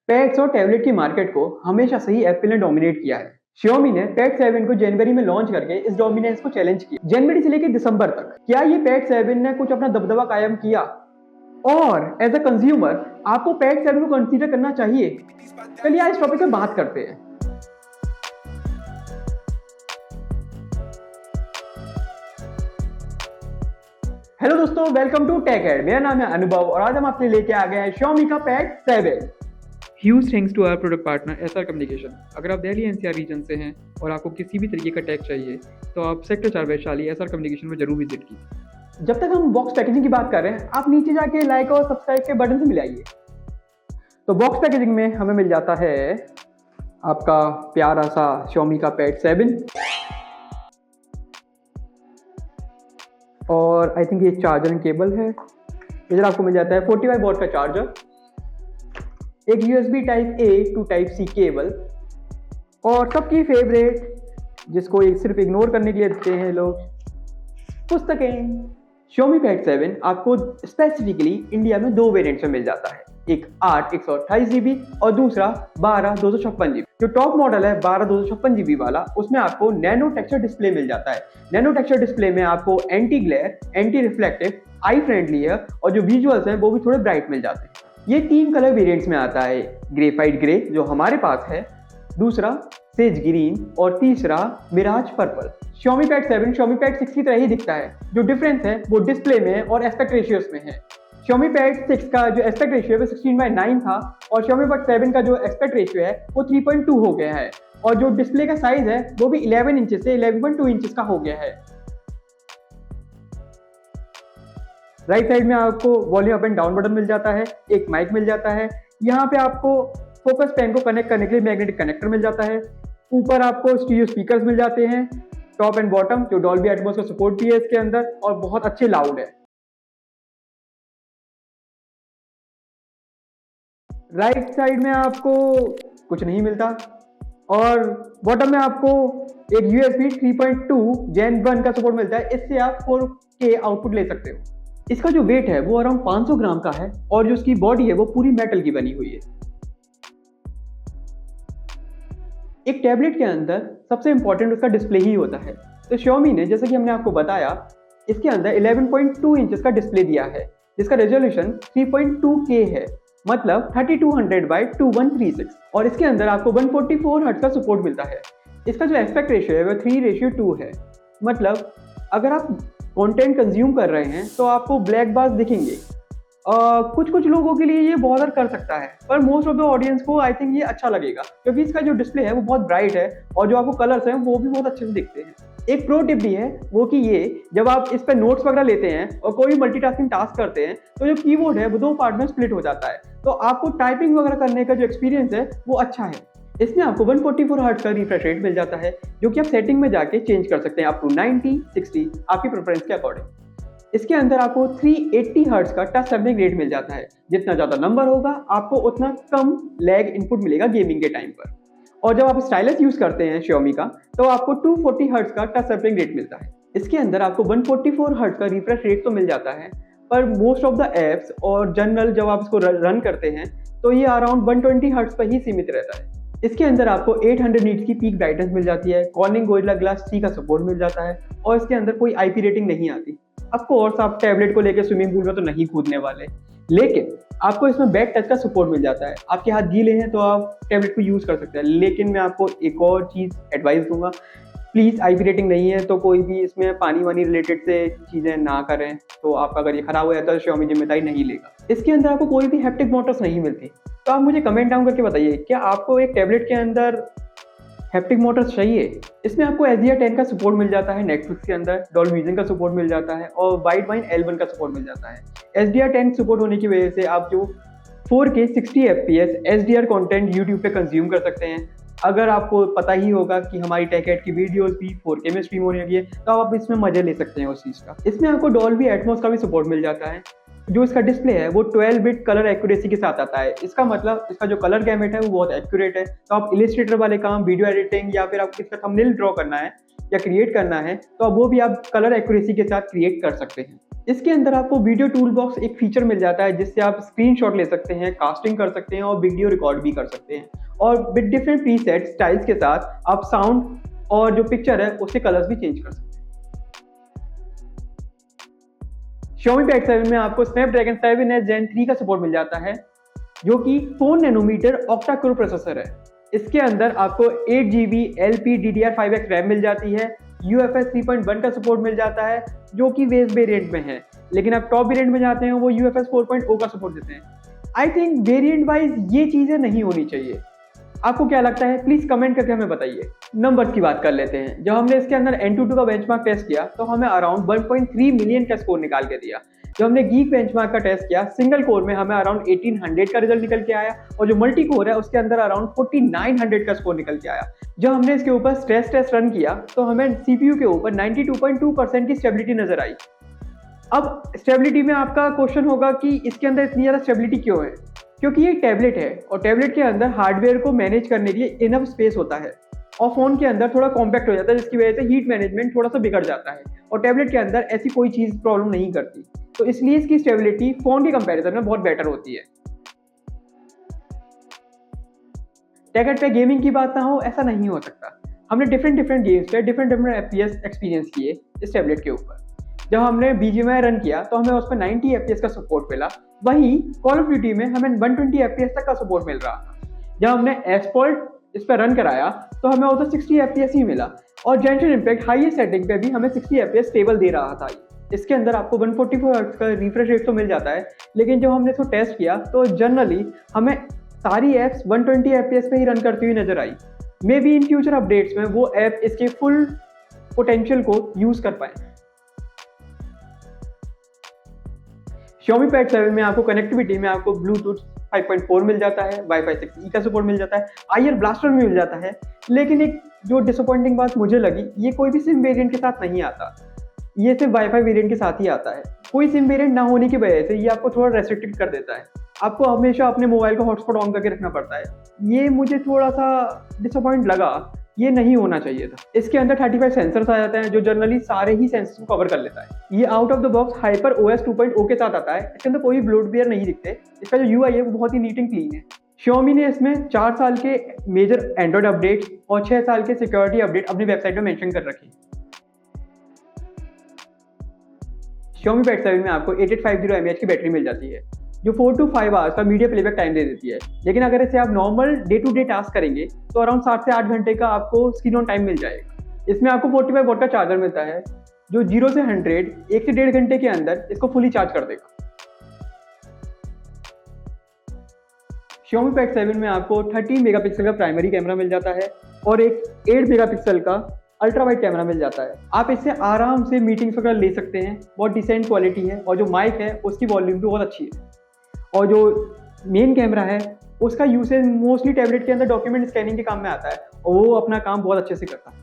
Pads और tablet की market को हमेशा से ही एप्पल ने डोमिनेट किया है। Xiaomi ने पैड 7 को जनवरी में लॉन्च करके इस डोमिनेंस को चैलेंज किया। जनवरी से लेकर दिसंबर तक क्या ये पैड 7 ने कुछ अपना दबदबा कायम किया? और एज अ कंज्यूमर आपको पैड 7 को कंसीडर करना चाहिए? चलिए आज इस टॉपिक पे बात करते हैं। हेलो दोस्तों, वेलकम टू टेक एड। मेरा नाम है अनुभव और आज हम आपके लेके आ गए हैं Xiaomi का pad 7। Huge thanks to our product partner SR Communication. अगर आप दिल्ली एनसीआर रीजन से हैं और आपको किसी भी तरीके का टैग चाहिए तो आप सेक्टर 4 वैशाली एसआर कम्युनिकेशन में जरूर विजिट कीजिए। जब तक हम बॉक्स पैकेजिंग की बात कर रहे हैं, आप नीचे जाके लाइक और सब्सक्राइब के बटन से मिलाइए। तो बॉक्स पैकेजिंग में हमें मिल जाता है आपका प्यारा सा Xiaomi का पैड 7 और आई थिंक ये चार्जर एंड केबल है। इधर आपको मिल जाता है 45 वॉट का चार्जर, एक USB type A to type C cable और सबकी फेवरेट जिसको सिर्फ इग्नोर करने के लिए देते हैं लोग, पुस्तकें। Xiaomi पैड 7 आपको स्पेसिफिकली इंडिया में दो वेरिएंट्स में मिल जाता है, एक 8 128 GB और दूसरा 12 256 GB। जो टॉप मॉडल है 12 256 GB वाला, उसमें आपको नैनो टेक्सचर डिस्प्ले मिल जाता है। नैनो टेक्सचर डिस्प्ले में आपको एंटी ग्लेयर, एंटी रिफ्लेक्टिव, आई फ्रेंडली है और जो विजुअल्स हैं वो भी थोड़े ब्राइट मिल जाते हैं। ये 3 कलर वेरिएंट्स में आता है, ग्रेफाइट ग्रे जो हमारे पास है, दूसरा सेज ग्रीन और तीसरा mirage purple. Xiaomi pad 7 Xiaomi pad 6 की तरह ही दिखता है। जो डिफरेंस है वो डिस्प्ले में और एस्पेक्ट रेशियोस में है। Xiaomi पैड 6 का जो एस्पेक्ट रेशियो है वो 16:9 था और Xiaomi पैड 7 का जो एस्पेक्ट रेशियो है वो 3.2 हो गया है और जो डिस्प्ले का साइज है वो भी 11 इंच से 11.2 इंच का हो गया है। राइट साइड में आपको volume up and down button मिल जाता है, एक माइक मिल जाता है। यहाँ पे आपको फोकस पेन को कनेक्ट करने के लिए मैग्नेटिक कनेक्टर मिल जाता है। ऊपर आपको स्टीरियो स्पीकर्स मिल जाते हैं, टॉप एंड बॉटम, जो डॉल्बी एटमॉस का सपोर्ट भी है इसके अंदर और बहुत अच्छे लाउड है। राइट साइड में आपको कुछ नहीं मिलता और बॉटम में आपको एक USB 3.2 Gen 1 का सपोर्ट मिलता है। इससे आप 4K आउटपुट ले सकते हो। इसका जो वेट है वो अराउंड 500 ग्राम का है और जो उसकी बॉडी है वो पूरी मेटल की बनी हुई है। एक टैबलेट के अंदर सबसे इंपॉर्टेंट उसका डिस्प्ले ही होता है। तो Xiaomi ने, जैसे कि हमने आपको बताया, इसके अंदर 11.2 इंचेस का डिस्प्ले दिया है जिसका रेजोल्यूशन 3.2K है, मतलब 3200 बाई 2136 और इसके अंदर आपको 144 हर्ट्ज का सपोर्ट मिलता है। इसका जो एस्पेक्ट रेशियो है वो 3:2 है, मतलब अगर आप कंटेंट कंज्यूम कर रहे हैं तो आपको ब्लैक बार्स दिखेंगे। कुछ लोगों के लिए ये बॉदर कर सकता है, पर मोस्ट ऑफ द ऑडियंस को आई थिंक ये अच्छा लगेगा क्योंकि इसका जो डिस्प्ले है वो बहुत ब्राइट है और जो आपको कलर्स हैं वो भी बहुत अच्छे से दिखते हैं। एक प्रो टिप भी है, वो कि ये जब आप इस पर नोट्स वगैरह लेते हैं और कोई मल्टीटास्किंग टास्क करते हैं तो जो कीबोर्ड है वो 2 पार्ट में स्प्लिट हो जाता है, तो आपको टाइपिंग वगैरह करने का जो एक्सपीरियंस है वो अच्छा है। इसमें आपको 144 हर्ट्ज का रिफ्रेश रेट मिल जाता है जो कि आप सेटिंग में जाके चेंज कर सकते हैं अप टू 90 60 आपकी प्रेफरेंस के अकॉर्डिंग। इसके अंदर आपको 380 हर्ट्ज का टच सैंपलिंग रेट मिल जाता है। जितना ज़्यादा नंबर होगा आपको उतना कम लैग इनपुट मिलेगा गेमिंग के टाइम पर। और जब आप स्टाइलस यूज़ करते हैं Xiaomi का तो आपको 240 हर्ट्ज का टच सैंपलिंग रेट मिलता है। इसके अंदर आपको 144 हर्ट्ज का रिफ्रेश रेट तो मिल जाता है, पर मोस्ट ऑफ द एप्स और जनरल जब आप इसको रन करते हैं तो ये अराउंड 120 हर्ट्ज पर ही सीमित रहता है। इसके अंदर आपको 800 नीट्स की पीक ब्राइटनेस मिल जाती है, कॉर्निंग गोरिल्ला ग्लास 3 का सपोर्ट मिल जाता है और इसके अंदर कोई IP रेटिंग नहीं आती। ऑफ कोर्स आप टैबलेट को लेकर स्विमिंग पूल में तो नहीं कूदने वाले, लेकिन आपको इसमें बैक टच का सपोर्ट मिल जाता है। आपके हाथ गीले हैं तो आप टैबलेट को यूज़ कर सकते हैं, लेकिन मैं आपको एक और चीज़ एडवाइस दूंगा, प्लीज़ IP रेटिंग नहीं है तो कोई भी इसमें पानी वानी रिलेटेड से चीज़ें ना करें, तो आपका अगर ये खराब हो जाता है तो Xiaomi जिम्मेदारी नहीं लेगा। इसके अंदर आपको कोई भी हैप्टिक मोटर्स नहीं मिलती, तो आप मुझे कमेंट डाउन करके बताइए क्या आपको एक टैबलेट के अंदर हैप्टिक मोटर्स चाहिए। इसमें आपको HDR10 का सपोर्ट मिल जाता है, नेटफ्लिक्स के अंदर डॉल्बी विजन का सपोर्ट मिल जाता है और वाइडवाइन L1 का सपोर्ट मिल जाता है। HDR10 सपोर्ट होने की वजह से आप जो 4K 60 FPS HDR content YouTube पे कंज्यूम कर सकते हैं। अगर आपको पता ही होगा कि हमारी टेक की वीडियोस भी 4K में स्ट्रीम होने लगी है, तो आप इसमें मजे ले सकते हैं उस चीज़ का। इसमें आपको डॉल्बी एटमॉस का भी सपोर्ट मिल जाता है। जो इसका डिस्प्ले है वो 12 बिट कलर एक्यूरेसी के साथ आता है। इसका मतलब इसका जो कलर गैमेट है वो बहुत एक्यूरेट है, तो आप इलिस्ट्रेटर वाले काम, वीडियो एडिटिंग या फिर आपको इसका थंबनेल ड्रॉ करना है या क्रिएट करना है तो वो भी आप कलर एक्यूरेसी के साथ क्रिएट कर सकते हैं। इसके अंदर आपको वीडियो टूल बॉक्स एक फीचर मिल जाता है जिससे आप स्क्रीनशॉट ले सकते हैं, कास्टिंग कर सकते हैं और वीडियो रिकॉर्ड भी कर सकते हैं। और विद डिफरेंट प्रीसेट स्टाइल्स के साथ आप साउंड और जो पिक्चर है उसके कलर्स भी चेंज कर सकते हैं। Xiaomi Pad 7 में आपको Snapdragon 7S Gen 3 का सपोर्ट मिल जाता है जो कि 4 नैनोमीटर ऑक्टा कोर प्रोसेसर है। इसके अंदर आपको 8GB LPDDR5X रैम मिल जाती है, UFS 3.1 का सपोर्ट मिल जाता है जो कि बेस वेरिएंट में है, लेकिन आप टॉप वेरिएंट में जाते हैं वो UFS 4.0 का सपोर्ट देते हैं। आई थिंक वेरिएंट वाइज ये चीज़ें नहीं होनी चाहिए। आपको क्या लगता है प्लीज कमेंट करके हमें बताइए। नंबर्स की बात कर लेते हैं। जब हमने इसके अंदर Antutu का बेंचमार्क टेस्ट किया तो हमें अराउंड 1.3 मिलियन का स्कोर निकाल के दिया। जब हमने गीक बेंचमार्क का टेस्ट किया सिंगल कोर में हमें अराउंड 1800 का रिजल्ट निकल के आया और जो मल्टी कोर है उसके अंदर अराउंड 4900 का स्कोर निकल के आया। जब हमने इसके ऊपर स्ट्रेस टेस्ट रन किया तो हमें CPU के ऊपर 92.2% की स्टेबिलिटी नजर आई। अब स्टेबिलिटी में आपका क्वेश्चन होगा कि इसके अंदर इतनी ज़्यादा स्टेबिलिटी क्यों है? क्योंकि ये टैबलेट है और टैबलेट के अंदर हार्डवेयर को मैनेज करने के लिए इनफ स्पेस होता है और फोन के अंदर थोड़ा कॉम्पैक्ट हो जाता है जिसकी वजह से हीट मैनेजमेंट थोड़ा सा बिगड़ जाता है और टैबलेट के अंदर ऐसी कोई चीज़ प्रॉब्लम नहीं करती, तो इसलिए इसकी स्टेबिलिटी फोन के कंपैरिजन में बहुत बेटर होती है। टैबलेट पे गेमिंग की बात ना हो ऐसा नहीं हो सकता। हमने डिफरेंट गेम्स पे डिफरेंट FPS एक्सपीरियंस किए इस टैबलेट के ऊपर। जब हमने BGMI रन किया तो हमें उस पर 90 FPS का सपोर्ट मिला, वहीं कॉल ऑफ ड्यूटी में हमें 120 FPS तक का सपोर्ट मिल रहा था। जब हमने एस्पॉल्ट इस पर रन कराया तो हमें उधर 60 FPS ही मिला और जेंशन इम्पैक्ट हाईएस्ट सेटिंग पे भी हमें 60 FPS स्टेबल दे रहा था। इसके अंदर आपको 144 हर्ट्ज का रिफ्रेश रेट तो मिल जाता है, लेकिन जब हमने इसको टेस्ट किया तो जनरली हमें सारी एप्स 120 FPS पे ही रन करती हुई नजर आई। Maybe in future updates में वो ऐप इसके फुल पोटेंशियल को यूज कर पाए। Xiaomi Pad 7 में आपको कनेक्टिविटी में आपको Bluetooth 5.4 मिल जाता है, Wi-Fi 6E का सपोर्ट मिल जाता है, IR ब्लास्टर भी मिल जाता है, लेकिन एक जो डिसअपॉइंटिंग बात मुझे लगी ये कोई भी सिम वेरिएंट के साथ नहीं आता, ये सिर्फ Wi-Fi वेरिएंट के साथ ही आता है। कोई सिम वेरिएंट ना होने की वजह से ये आपको थोड़ा रेस्ट्रिक्टेड कर देता है, आपको हमेशा अपने मोबाइल का हॉटस्पॉट ऑन करके रखना पड़ता है। ये मुझे थोड़ा सा डिसअपॉइंट लगा, ये नहीं होना चाहिए था। इसके अंदर 35 सेंसर्स आ जाते हैं जो जनरली सारे ही सेंसर्स को कवर कर लेता है। ये out of the box HyperOS 2.0 के साथ आता है। इसके अंदर कोई ब्लोटवेयर नहीं दिखते, इसका जो UI है वो बहुत ही नीट एंड क्लीन है। Xiaomi ने इसमें 4 साल के मेजर एंड्रॉइड अपडेट्स और 6 साल के सिक्योरिटी अपडेट अपनी वेबसाइट में मेंशन कर रखी। Xiaomi Pad 7 में आपको 8850 mAh की बैटरी मिल जाती है जो 4 to 5 आवर्स का मीडिया प्लेबैक टाइम दे देती है, लेकिन अगर इसे आप normal day to day task करेंगे तो अराउंड 7 से 8 घंटे का आपको स्क्रीन ऑन टाइम मिल जाएगा। इसमें आपको 45 वॉट का चार्जर मिलता है जो 0 से 100 1 से 1.5 घंटे के अंदर इसको फुली चार्ज कर देगा। Xiaomi Pad 7 में आपको 13 मेगापिक्सल का प्राइमरी कैमरा मिल जाता है और एक 8 मेगापिक्सल का अल्ट्रा वाइड कैमरा मिल जाता है। आप इससे आराम से मीटिंग्स वगैरह ले सकते हैं, बहुत डिसेंट क्वालिटी है और जो माइक है उसकी वॉल्यूम भी बहुत अच्छी है और जो मेन कैमरा है उसका यूसेज मोस्टली टैबलेट के अंदर डॉक्यूमेंट स्कैनिंग के काम में आता है और वो अपना काम बहुत अच्छे से करता है।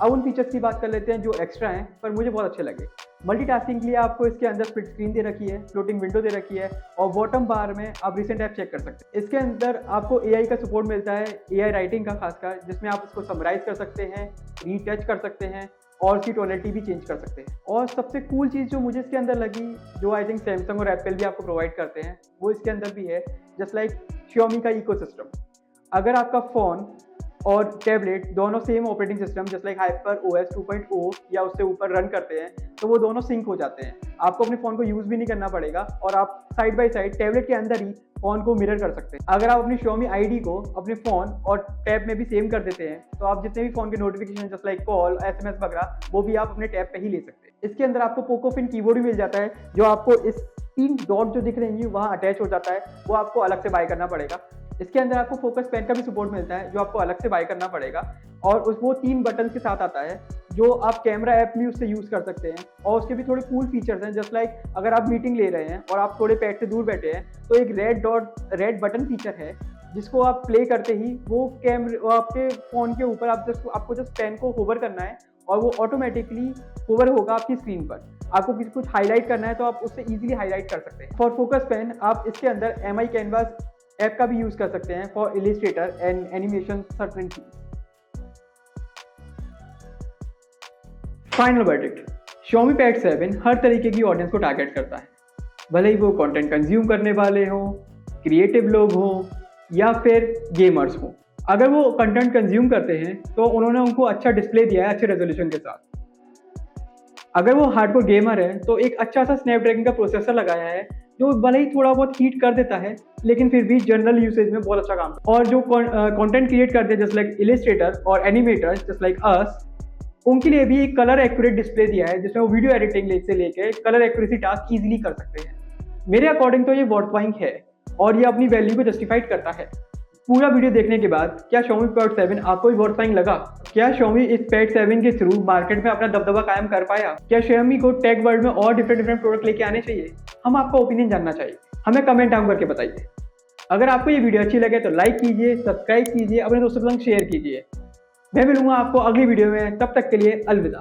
अब उन फीचर्स की बात कर लेते हैं जो एक्स्ट्रा हैं पर मुझे बहुत अच्छे लगे। मल्टीटास्किंग के लिए आपको इसके अंदर स्प्लिट स्क्रीन दे रखी है, फ्लोटिंग विंडो दे रखी है और बॉटम बार में आप रिसेंट ऐप चेक कर सकते हैं। इसके अंदर आपको AI का सपोर्ट मिलता है, AI राइटिंग का खासकर, जिसमें आप इसको समराइज कर सकते हैं, रीटच कर सकते हैं और उसकी टोनलिटी भी चेंज कर सकते हैं। और सबसे कूल चीज़ जो मुझे इसके अंदर लगी, जो आई थिंक सैमसंग और एप्पल भी आपको प्रोवाइड करते हैं, वो इसके अंदर भी है, जस्ट लाइक Xiaomi का इकोसिस्टम। अगर आपका फ़ोन और टैबलेट दोनों same operating system just like HyperOS 2.0 या उससे ऊपर रन करते हैं तो वो दोनों सिंक हो जाते हैं। आपको अपने फ़ोन को यूज़ भी नहीं करना पड़ेगा और आप साइड बाय साइड टैबलेट के अंदर ही फ़ोन को मिरर कर सकते हैं। अगर आप अपनी Xiaomi ID को अपने फ़ोन और टैब में भी सेम कर देते हैं तो आप जितने भी फ़ोन के notification just like call, SMS वगैरह वो भी आप अपने टैब पे ही ले सकते हैं। इसके अंदर आपको पोकोफिन कीबोर्ड भी मिल जाता है जो आपको इस 3 डॉट जो दिख रहे हैं वहाँ अटैच हो जाता है, वो आपको अलग से बाय करना पड़ेगा। इसके अंदर आपको फोकस पेन का भी सपोर्ट मिलता है जो आपको अलग से बाय करना पड़ेगा और वो 3 बटन के साथ आता है जो आप कैमरा ऐप में उससे यूज़ कर सकते हैं। और उसके भी थोड़े कूल फीचर्स हैं, जस्ट लाइक अगर आप मीटिंग ले रहे हैं और आप थोड़े पैड से दूर बैठे हैं तो एक रेड बटन फीचर है जिसको आप प्ले करते ही वो आपके फ़ोन के ऊपर आपको जस्ट पेन को होवर करना है और वो ऑटोमेटिकली होवर होगा आपकी स्क्रीन पर। आपको कुछ हाईलाइट करना है तो आप उससे इजीली हाईलाइट कर सकते हैं। फॉर फोकस पेन आप इसके अंदर MI कैनवास ऐप का भी यूज़ कर सकते हैं for Illustrator and animation certain चीज। फाइनल वर्डिक्ट, Xiaomi Pad 7 हर तरीके की ऑडियंस को टारगेट करता है, भले ही वो कंटेंट कंज्यूम करने वाले हों, क्रिएटिव लोग हों या फिर गेमर्स हों। अगर वो कंटेंट कंज्यूम करते हैं तो उन्होंने उनको अच्छा डिस्प्ले दिया है अच्छे रेजोल्यूशन के साथ। अगर वो हार्डकोर गेमर है तो एक अच्छा सा स्नैपड्रैगन का प्रोसेसर लगाया है जो भले ही थोड़ा बहुत हीट कर देता है लेकिन फिर भी जनरल यूसेज में बहुत अच्छा काम करता है। और जो कंटेंट क्रिएट करते हैं जस्ट लाइक इलिस्ट्रेटर और एनिमेटर्स जस्ट लाइक अस, उनके लिए भी एक कलर एक्यूरेट डिस्प्ले दिया है जिसमें वो वीडियो एडिटिंग से लेके कलर एक्यूरेसी टास्क इजीली कर सकते हैं। मेरे अकॉर्डिंग तो ये वर्थवाइंग है और ये अपनी वैल्यू को जस्टिफाइड करता है। पूरा वीडियो देखने के बाद क्या Xiaomi Pad 7 आपको भी वर्थवाइंग लगा? क्या Xiaomi इस Pad 7 के थ्रू मार्केट में अपना दबदबा कायम कर पाया? क्या Xiaomi को टेक वर्ल्ड में और डिफरेंट प्रोडक्ट लेके आने चाहिए? हम आपका ओपिनियन जानना चाहिए, हमें कमेंट डाउन करके बताइए। अगर आपको ये वीडियो अच्छी लगे तो लाइक कीजिए, सब्सक्राइब कीजिए, अपने दोस्तों के संग शेयर कीजिए। मैं मिलूंगा आपको अगली वीडियो में, तब तक के लिए अलविदा।